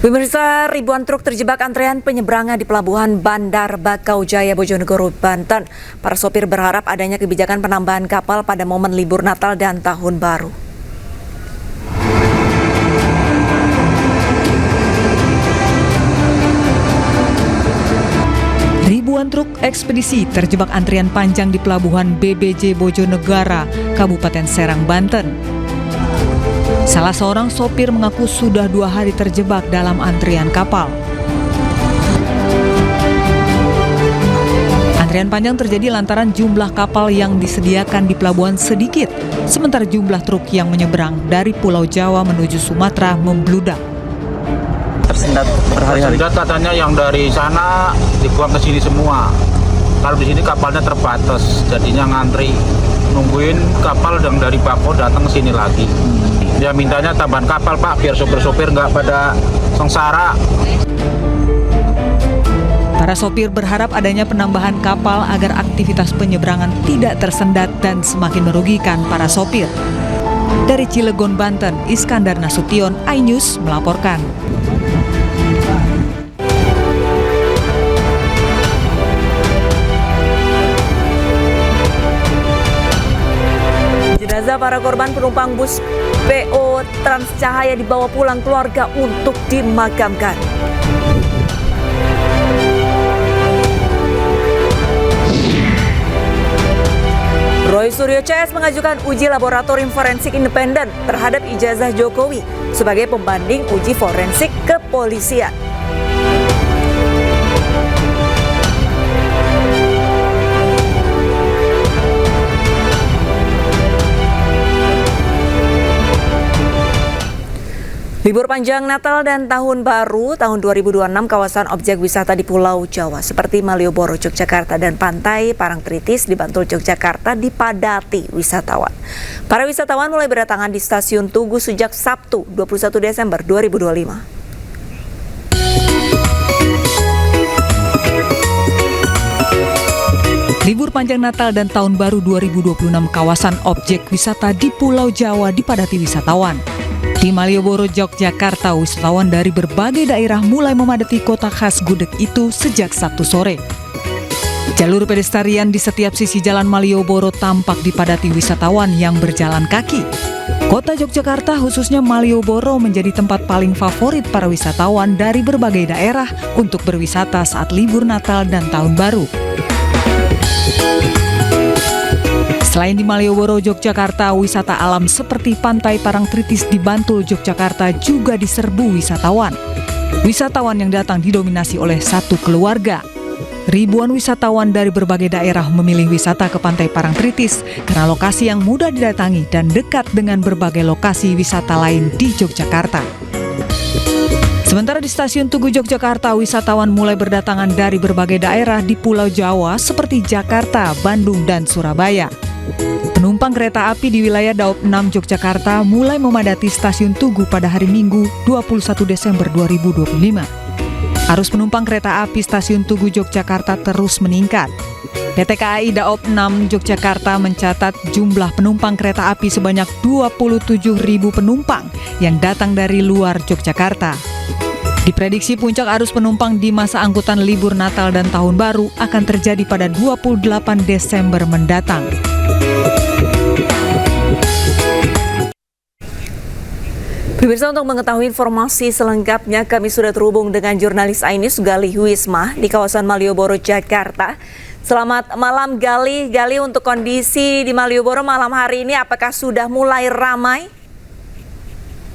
Pemirsa, ribuan truk terjebak antrean penyeberangan di pelabuhan Bandar Bakau Jaya, Bojonegoro, Banten. Para sopir berharap adanya kebijakan penambahan kapal pada momen libur Natal dan Tahun Baru. Ribuan truk ekspedisi terjebak antrian panjang di pelabuhan BBJ Bojonegoro, Kabupaten Serang, Banten. Salah seorang sopir mengaku sudah 2 hari terjebak dalam antrian kapal. Antrian panjang terjadi lantaran jumlah kapal yang disediakan di pelabuhan sedikit, sementara jumlah truk yang menyeberang dari Pulau Jawa menuju Sumatera membludak. Tersendat berhari-hari. Tersendat katanya yang dari sana dibuang ke sini semua. Kalau di sini kapalnya terbatas, jadinya ngantri nungguin kapal yang dari Bako datang ke sini lagi. Ya mintanya tambahan kapal Pak, biar sopir-sopir nggak pada sengsara. Para sopir berharap adanya penambahan kapal agar aktivitas penyeberangan tidak tersendat dan semakin merugikan para sopir. Dari Cilegon, Banten, Iskandar Nasution, iNews melaporkan. Jenazah para korban penumpang bus PO Transcahaya dibawa pulang keluarga untuk dimakamkan. Roy Suryo CS mengajukan uji laboratorium forensik independen terhadap ijazah Jokowi sebagai pembanding uji forensik kepolisian. Libur panjang Natal dan Tahun Baru tahun 2026 kawasan objek wisata di Pulau Jawa seperti Malioboro, Yogyakarta dan Pantai Parangtritis di Bantul, Yogyakarta dipadati wisatawan. Para wisatawan mulai berdatangan di Stasiun Tugu sejak Sabtu 21 Desember 2025. Libur panjang Natal dan Tahun Baru 2026 kawasan objek wisata di Pulau Jawa dipadati wisatawan. Di Malioboro, Yogyakarta, wisatawan dari berbagai daerah mulai memadati kota khas gudeg itu sejak Sabtu sore. Jalur pedestrian di setiap sisi jalan Malioboro tampak dipadati wisatawan yang berjalan kaki. Kota Yogyakarta, khususnya Malioboro, menjadi tempat paling favorit para wisatawan dari berbagai daerah untuk berwisata saat libur Natal dan Tahun Baru. Selain di Malioboro, Yogyakarta, wisata alam seperti Pantai Parangtritis di Bantul, Yogyakarta juga diserbu wisatawan. Wisatawan yang datang didominasi oleh satu keluarga. Ribuan wisatawan dari berbagai daerah memilih wisata ke Pantai Parangtritis karena lokasi yang mudah didatangi dan dekat dengan berbagai lokasi wisata lain di Yogyakarta. Sementara di Stasiun Tugu Yogyakarta, wisatawan mulai berdatangan dari berbagai daerah di Pulau Jawa seperti Jakarta, Bandung, dan Surabaya. Penumpang kereta api di wilayah Daop 6 Yogyakarta mulai memadati Stasiun Tugu pada hari Minggu 21 Desember 2025. Arus penumpang kereta api Stasiun Tugu Yogyakarta terus meningkat. PT KAI Daop 6 Yogyakarta mencatat jumlah penumpang kereta api sebanyak 27.000 penumpang yang datang dari luar Yogyakarta. Diprediksi puncak arus penumpang di masa angkutan libur Natal dan Tahun Baru akan terjadi pada 28 Desember mendatang. Pemirsa, untuk mengetahui informasi selengkapnya kami sudah terhubung dengan jurnalis iNews Gali Huisma di kawasan Malioboro, Jakarta. Selamat malam Gali. Gali, untuk kondisi di Malioboro malam hari ini apakah sudah mulai ramai?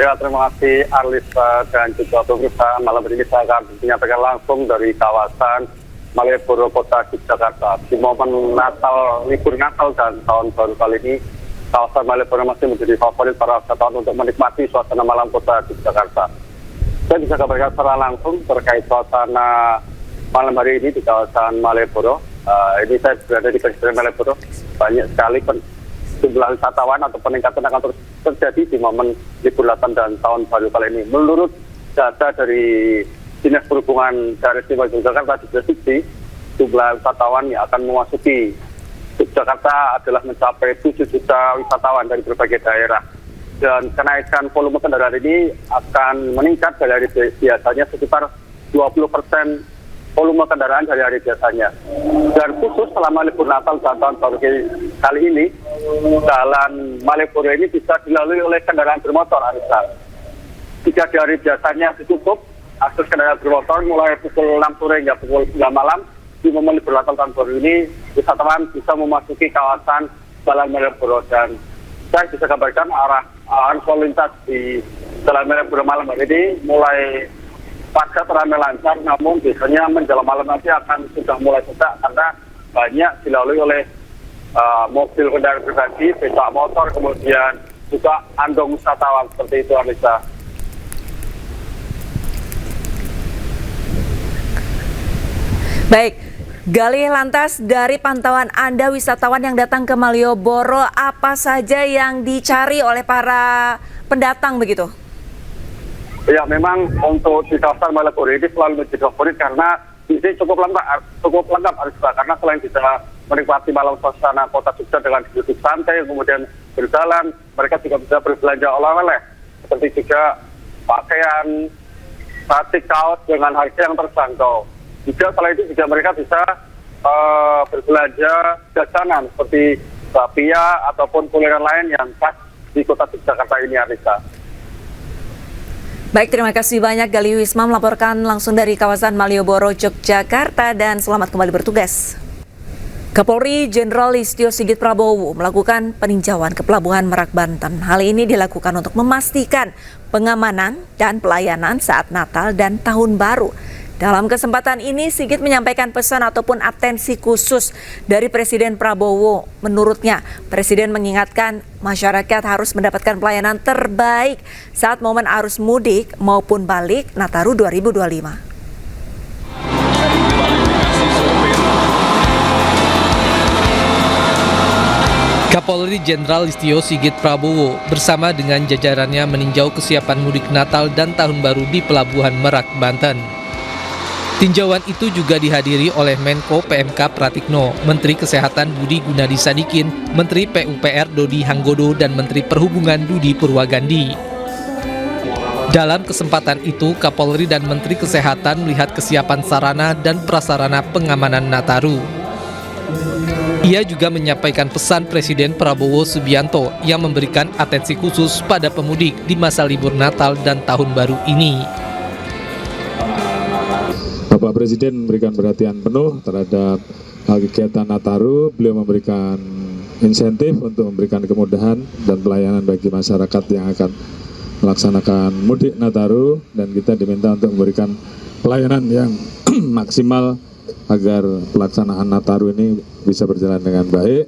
Ya, terima kasih Arlisa dan juga pemirsa. Malam ini saya akan menyampaikan langsung dari kawasan Malioboro, Kota Yogyakarta. Di momen Natal, libur Natal dan Tahun Baru kali ini, kawasan Malioboro masih menjadi favorit para wisatawan untuk menikmati suasana malam Kota Yogyakarta. Saya bisa kabarkan secara langsung terkait suasana malam hari ini di kawasan Malioboro. Ini saya berada di Presiden Malioboro. Banyak sekali jumlah wisatawan atau peningkatan akan terus terjadi di momen libur Natal dan Tahun Baru kali ini. Menurut data dari Dinas Perhubungan Daerah Istimewa Yogyakarta diprediksi jumlah wisatawan yang akan memasuki Yogyakarta adalah mencapai 7 juta wisatawan dari berbagai daerah. dan kenaikan volume kendaraan ini akan meningkat dari hari biasanya sekitar 20% volume kendaraan dari hari biasanya. Dan khusus selama libur Natal dan Tahun Baru kali ini, jalan Malioboro ini bisa dilalui oleh kendaraan bermotor, Arisa. Jika di hari biasanya ditutup, akses kendaraan bermotor mulai pukul 6 sore hingga pukul 9 malam, di momen libur Natal Tahun Baru ini, wisatawan bisa memasuki kawasan Jalan Malioboro. Dan saya bisa gambarkan arus lalu lintas di Jalan Malioboro malam hari ini mulai padat ramai lancar, namun biasanya menjelang malam nanti akan sudah mulai sesak karena banyak dilalui oleh mobil kendaraan pribadi, becak motor, kemudian juga andong wisatawan seperti itu, Anissa. Baik, Gali, lantas dari pantauan Anda wisatawan yang datang ke Malioboro, apa saja yang dicari oleh para pendatang begitu? Ya, memang untuk di kawasan Malioboro ini selalu menjadi favorit karena ini cukup lengkap karena selain bisa menikmati malam suasana kota Jogja dengan duduk santai, kemudian berjalan, mereka juga bisa berbelanja oleh-oleh seperti juga pakaian, batik, kaos dengan harga yang terjangkau. Juga selain itu juga mereka bisa berbelanja jajanan seperti bakpia ataupun kuliner lain yang khas di kota Yogyakarta ini, Anissa. Baik, terima kasih banyak Gali Wisma melaporkan langsung dari kawasan Malioboro, Yogyakarta, dan selamat kembali bertugas. Kapolri Jenderal Listio Sigit Prabowo melakukan peninjauan ke Pelabuhan Merak, Banten. Hal ini dilakukan untuk memastikan pengamanan dan pelayanan saat Natal dan Tahun Baru. Dalam kesempatan ini, Sigit menyampaikan pesan ataupun atensi khusus dari Presiden Prabowo. Menurutnya, Presiden mengingatkan masyarakat harus mendapatkan pelayanan terbaik saat momen arus mudik maupun balik Nataru 2025. Kapolri Jenderal Listio Sigit Prabowo bersama dengan jajarannya meninjau kesiapan mudik Natal dan Tahun Baru di Pelabuhan Merak, Banten. Tinjauan itu juga dihadiri oleh Menko PMK Pratikno, Menteri Kesehatan Budi Gunadi Sadikin, Menteri PUPR Dodi Hanggodo, dan Menteri Perhubungan Budi Purwagandi. Dalam kesempatan itu, Kapolri dan Menteri Kesehatan melihat kesiapan sarana dan prasarana pengamanan Nataru. Ia juga menyampaikan pesan Presiden Prabowo Subianto yang memberikan atensi khusus pada pemudik di masa libur Natal dan Tahun Baru ini. Bapak Presiden memberikan perhatian penuh terhadap kegiatan Nataru. Beliau memberikan insentif untuk memberikan kemudahan dan pelayanan bagi masyarakat yang akan melaksanakan mudik Nataru, dan kita diminta untuk memberikan pelayanan yang maksimal agar pelaksanaan Nataru ini bisa berjalan dengan baik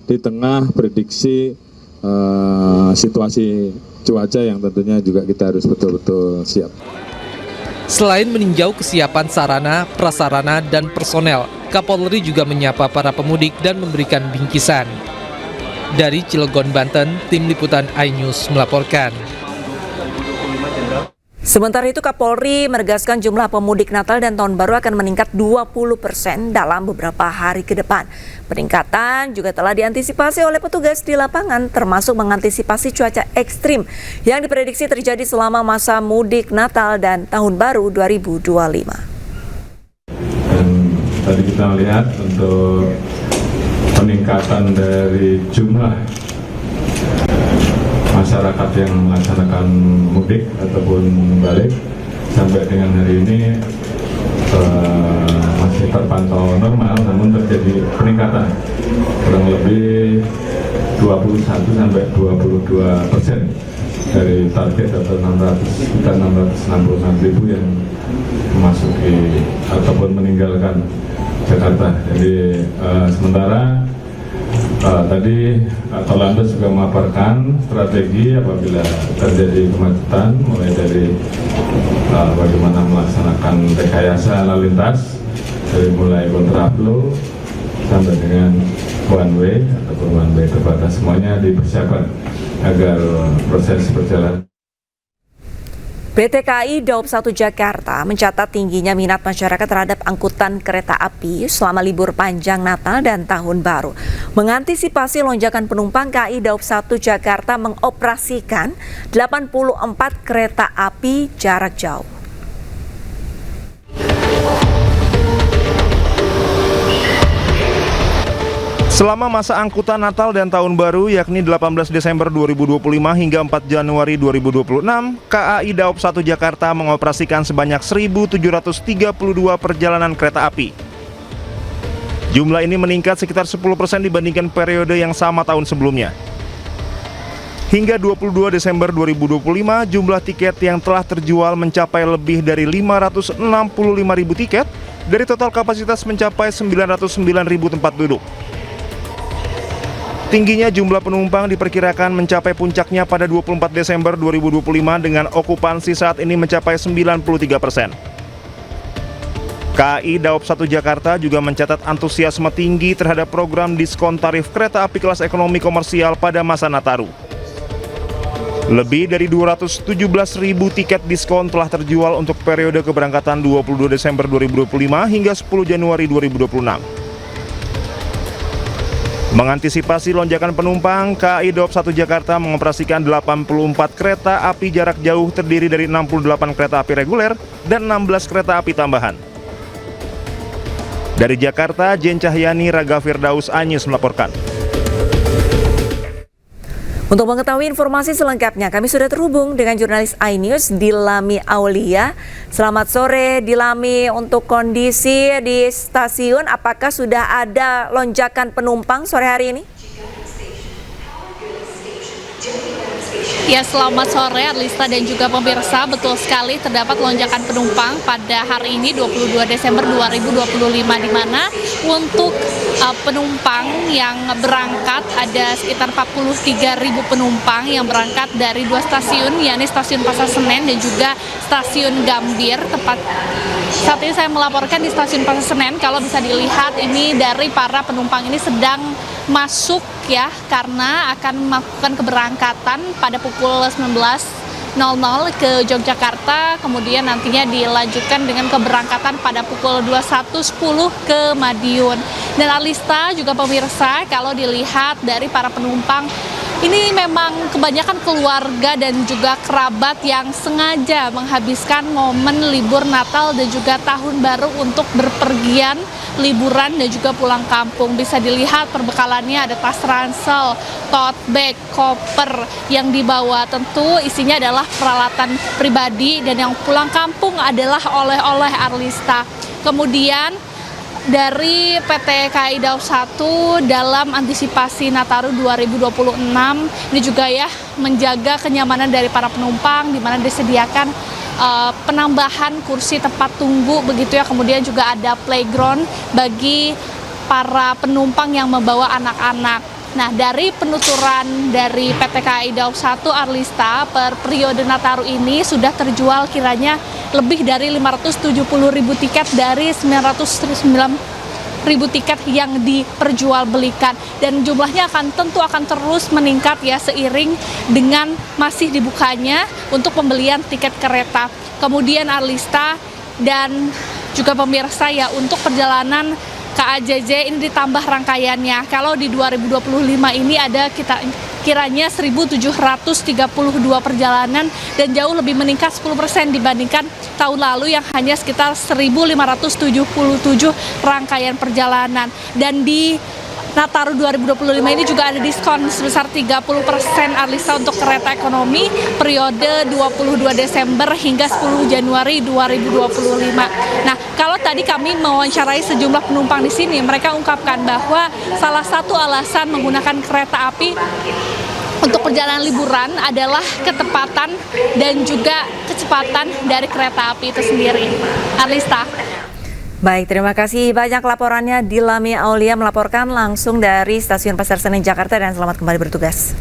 di tengah prediksi situasi cuaca yang tentunya juga kita harus betul-betul siap. Selain meninjau kesiapan sarana, prasarana, dan personel, Kapolri juga menyapa para pemudik dan memberikan bingkisan. Dari Cilegon, Banten, Tim Liputan iNews melaporkan. Sementara itu, Kapolri menegaskan jumlah pemudik Natal dan Tahun Baru akan meningkat 20% dalam beberapa hari ke depan. Peningkatan juga telah diantisipasi oleh petugas di lapangan, termasuk mengantisipasi cuaca ekstrim yang diprediksi terjadi selama masa mudik Natal dan Tahun Baru 2025. Dan tadi kita lihat untuk peningkatan dari jumlah masyarakat yang melaksanakan mudik ataupun balik sampai dengan hari ini masih terpantau normal, namun terjadi peningkatan kurang lebih 21-22% dari target atau 666.000 yang memasuki ataupun meninggalkan Jakarta. Jadi sementara tadi Korlantas juga memaparkan strategi apabila terjadi kemacetan, mulai dari bagaimana melaksanakan rekayasa lalu lintas, dari mulai kontraflow sampai dengan one way ataupun one way terbatas, semuanya dipersiapkan agar proses berjalan. PT KAI Daob 1 Jakarta mencatat tingginya minat masyarakat terhadap angkutan kereta api selama libur panjang Natal dan Tahun Baru. Mengantisipasi lonjakan penumpang, KAI Daob 1 Jakarta mengoperasikan 84 kereta api jarak jauh. Selama masa angkutan Natal dan Tahun Baru yakni 18 Desember 2025 hingga 4 Januari 2026, KAI Daob 1 Jakarta mengoperasikan sebanyak 1.732 perjalanan kereta api. Jumlah ini meningkat sekitar 10% dibandingkan periode yang sama tahun sebelumnya. Hingga 22 Desember 2025, jumlah tiket yang telah terjual mencapai lebih dari 565.000 tiket dari total kapasitas mencapai 909.000 tempat duduk. Tingginya jumlah penumpang diperkirakan mencapai puncaknya pada 24 Desember 2025 dengan okupansi saat ini mencapai 93%. KAI Daob 1 Jakarta juga mencatat antusiasme tinggi terhadap program diskon tarif kereta api kelas ekonomi komersial pada masa Nataru. Lebih dari 217.000 tiket diskon telah terjual untuk periode keberangkatan 22 Desember 2025 hingga 10 Januari 2026. Mengantisipasi lonjakan penumpang, KAI Daob 1 Jakarta mengoperasikan 84 kereta api jarak jauh terdiri dari 68 kereta api reguler dan 16 kereta api tambahan. Dari Jakarta, Jen Cahyani, Raga Firdaus Anyus melaporkan. Untuk mengetahui informasi selengkapnya, kami sudah terhubung dengan jurnalis iNews Dilami Aulia. Selamat sore Dilami, untuk kondisi di stasiun, apakah sudah ada lonjakan penumpang sore hari ini? Ya, selamat sore Arlista dan juga pemirsa. Betul sekali terdapat lonjakan penumpang pada hari ini 22 Desember 2025 di mana untuk penumpang yang berangkat ada sekitar 43.000 penumpang yang berangkat dari dua stasiun, yakni Stasiun Pasar Senen dan juga Stasiun Gambir. Tepat saat ini saya melaporkan di Stasiun Pasar Senen. Kalau bisa dilihat ini dari para penumpang ini sedang masuk ya, karena akan melakukan keberangkatan pada pukul 19.00 ke Yogyakarta, kemudian nantinya dilanjutkan dengan keberangkatan pada pukul 21.10 ke Madiun. Dan Arlista juga pemirsa, kalau dilihat dari para penumpang ini memang kebanyakan keluarga dan juga kerabat yang sengaja menghabiskan momen libur Natal dan juga Tahun Baru untuk berpergian liburan dan juga pulang kampung. Bisa dilihat perbekalannya ada tas ransel, tote bag, koper yang dibawa. Tentu isinya adalah peralatan pribadi dan yang pulang kampung adalah oleh-oleh Arlista. Kemudian dari PT KAI Daob 1 dalam antisipasi Nataru 2026 ini juga ya menjaga kenyamanan dari para penumpang, di mana disediakan penambahan kursi tempat tunggu begitu ya, kemudian juga ada playground bagi para penumpang yang membawa anak-anak. Nah, dari penuturan dari PT KAI Daob 1 Arlista per periode Nataru ini sudah terjual kiranya lebih dari 570.000 tiket dari 909.000 tiket yang diperjualbelikan, dan jumlahnya tentu akan terus meningkat ya seiring dengan masih dibukanya untuk pembelian tiket kereta. Kemudian Arlista dan juga pemirsa ya, untuk perjalanan KAJJ ini ditambah rangkaiannya. Kalau di 2025 ini ada kiranya 1.732 perjalanan dan jauh lebih meningkat 10% dibandingkan tahun lalu yang hanya sekitar 1.577 rangkaian perjalanan. Dan di Nataru 2025 ini juga ada diskon sebesar 30% Arlista untuk kereta ekonomi periode 22 Desember hingga 10 Januari 2025. Nah, kalau tadi kami mewawancarai sejumlah penumpang di sini, mereka ungkapkan bahwa salah satu alasan menggunakan kereta api untuk perjalanan liburan adalah ketepatan dan juga kecepatan dari kereta api itu sendiri. Arlista. Baik, terima kasih banyak laporannya. Dilami Aulia melaporkan langsung dari Stasiun Pasar Senen, Jakarta, dan selamat kembali bertugas.